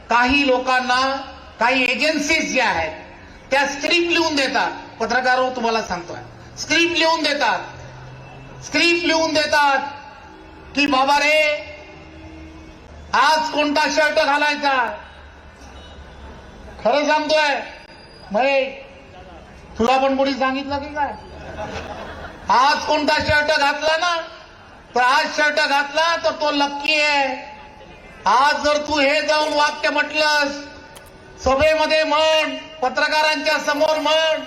काही लोकांना काही एजन्सीज ज्या आहेत त्या स्क्रिप्ट लिहून देतात. पत्रकार तुम्हाला सांगतोय, स्क्रिप्ट लिहून देतात की बाबा रे आज कोणता शर्ट घालायचा. खरं सांगतोय महेश, तुला पण कोणी सांगितलं की काय? आज कोणता शर्ट घातला ना तर आज शर्ट घातला तर तो लक्की आहे. आज जर तू हे जाऊन वाक्य म्हटलंस, सभेमध्ये म्हण, पत्रकारांच्या समोर म्हण,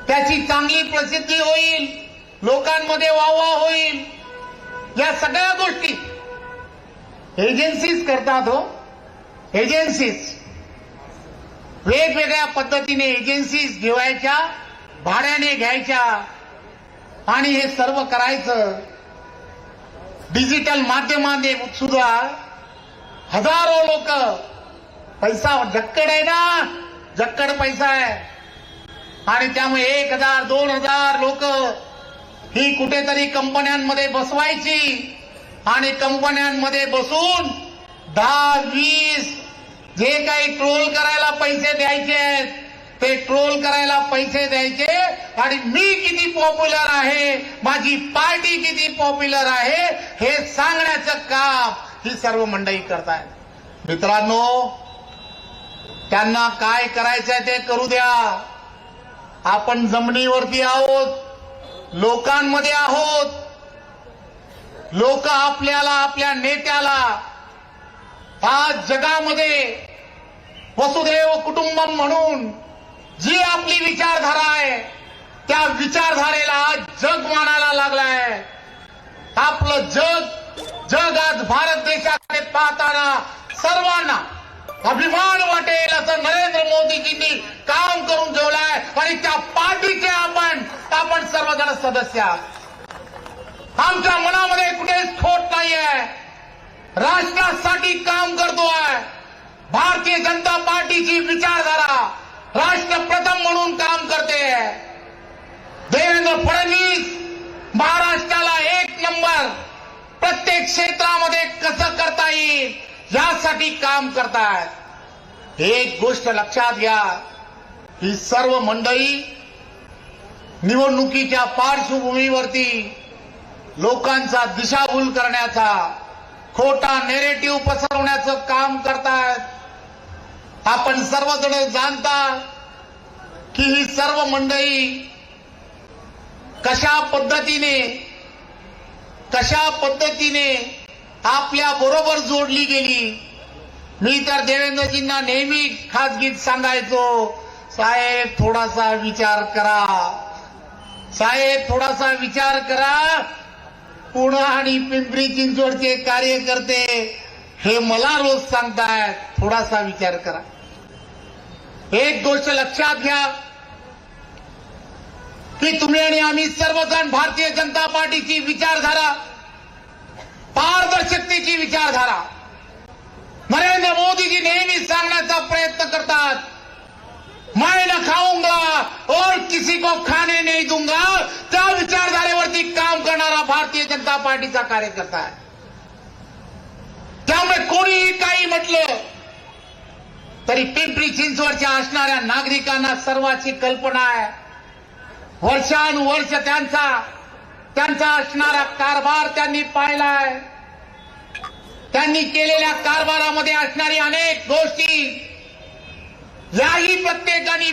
त्याची चांगली प्रसिद्धी होईल, लोकांमध्ये वाहवा होईल. या सगळ्या गोष्टी एजन्सीज करतात. हो, एजन्सीज वेगवेगळ्या पद्धतीने एजन्सीज घेवायच्या, भाड्याने घ्यायच्या आणि हे सर्व करायचं. डिजिटल माध्यमाने सुद्धा हजारो लोक, पैसा जक्कड आहे ना, जक्कड पैसा आहे आणि त्यामुळे 1000 2000 लोक ही कुठेतरी कंपन्यांमध्ये बसवायची आणि कंपन्यांमध्ये बसून 10-20 जे काही ट्रोल करायला पैसे द्यायचे आहेत ते ट्रोल करायला पैसे द्यायचे आणि मी किती पॉप्युलर आहे, माझी पार्टी किती पॉप्युलर आहे हे सांगण्याचं काम ही सर्व मंडळी करतायत. मित्रांनो, त्यांना काय करायचंय ते करू द्या. आपण जमिनीवरती आहोत, लोकांमध्ये आहोत. लोक आपल्याला, आपल्या नेत्याला आज जगामध्ये वसुधैव कुटुंबम म्हणून जी आपली विचारधारा आहे त्या विचारधारेला आज जग मानायला लागलाय. आपलं जग आज भारत देशाकडे पाहताना सर्वांना अभिमान वाटेल असं नरेंद्र मोदीजींनी काम करून ठेवलंय आणि त्या पार्टीचे आपण सर्वजण सदस्य आहात. आमच्या मनामध्ये कुठेच खोट नाहीये. राष्ट्रासाठी काम करतोय. भारतीय जनता पार्टीची विचारधारा राष्ट्रप्रथम म्हणून काम करते. देवेंद्र फडणवीस महाराष्ट्राला 1 नंबर प्रत्येक क्षेत्रामध्ये कसं करता येईल यासाठी काम करतायत. एक गोष्ट लक्षात घ्या, ही सर्व मंडळी निवडणुकीच्या पार्श्वभूमीवरती लोकांचा दिशाभूल करण्याचा, खोटा नेरेटिव्ह पसरवण्याचं काम करतायत. आपण सर्वजण जाणता की ही सर्व मंडळी कशा पद्धतीने आपल्या बरोबर जोडली गेली. मी तर देवेंद्रजींना नेहमी खासगीत सांगायचो, साहेब थोडासा विचार करा, साहेब थोडासा विचार करा. पुणे आणि पिंपरी चिंचवडचे कार्यकर्ते हे मला रोज सांगतायत थोडासा विचार करा. एक गोष्ट लक्षात घ्या की तुम्ही आणि आम्ही सर्वजण भारतीय जनता पार्टीची विचारधारा, पारदर्शकतेची विचारधारा नरेंद्र मोदीजी नेहमी सांगण्याचा प्रयत्न करतात. मैं न खाऊंगा और किसी को खाने नहीं दूंगा. त्या विचारधारेवरती काम करणारा भारतीय जनता पार्टीचा कार्यकर्ता आहे. त्यामुळे कोणीही काही म्हटलं तरी पिंपरी चिंचवडच्या असणाऱ्या नागरिकांना सर्वांची कल्पना आहे. वर्षानुवर्ष त्यांचा असणारा कारभार त्यांनी पाहिलाय. त्यांनी केलेल्या कारभारामध्ये असणारी अनेक गोष्टी याही प्रत्येकाने